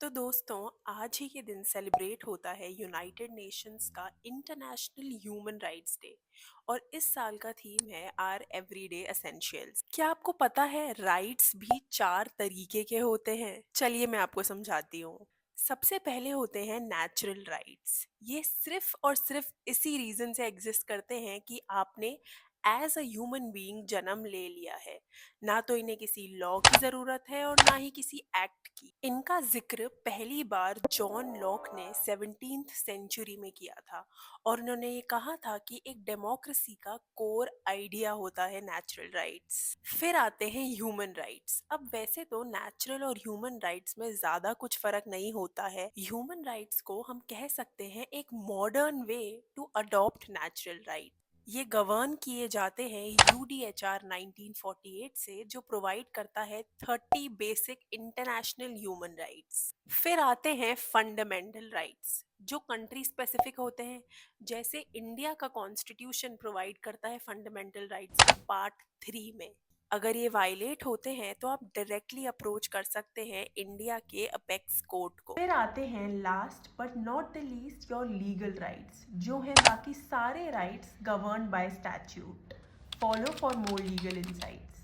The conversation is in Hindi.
तो दोस्तों, आज ही के दिन सेलिब्रेट होता है यूनाइटेड नेशंस का इंटरनेशनल ह्यूमन राइट्स डे। और इस साल का थीम है आर एवरीडे एसेंशियल्स। क्या आपको पता है राइट्स भी चार तरीके के होते हैं? चलिए मैं आपको समझाती हूँ। सबसे पहले होते हैं नेचुरल राइट्स। ये सिर्फ और सिर्फ इसी रीजन से एग्जिस्ट करते हैं कि आपने एज अ ह्यूमन बीइंग जन्म ले लिया है। ना तो इन्हें किसी लॉ की ज़रूरत है और ना ही किसी एक्ट की। इनका जिक्र पहली बार जॉन लॉक ने 17th सेंचुरी में किया था और उन्होंने ये कहा था कि एक डेमोक्रेसी का कोर आइडिया होता है नेचुरल राइट्स। फिर आते हैं ह्यूमन राइट्स। अब वैसे तो नेचुरल और ह्यूमन राइट्स में ज़्यादा कुछ फ़र्क नहीं होता है। ह्यूमन राइट्स को हम कह सकते हैं एक modern way to adopt natural right. ये गवर्न किए जाते हैं यूडीएचआर 1948 से, जो प्रोवाइड करता है 30 बेसिक इंटरनेशनल ह्यूमन राइट्स। फिर आते हैं फंडामेंटल राइट्स जो कंट्री स्पेसिफिक होते हैं। जैसे इंडिया का कॉन्स्टिट्यूशन प्रोवाइड करता है फंडामेंटल राइट्स को पार्ट 3 में। अगर ये वायलेट होते हैं तो आप डायरेक्टली अप्रोच कर सकते हैं इंडिया के अपेक्स कोर्ट को। फिर आते हैं last but not the least your legal rights, जो हैं बाकी सारे rights govern by statute. Follow for more legal insights.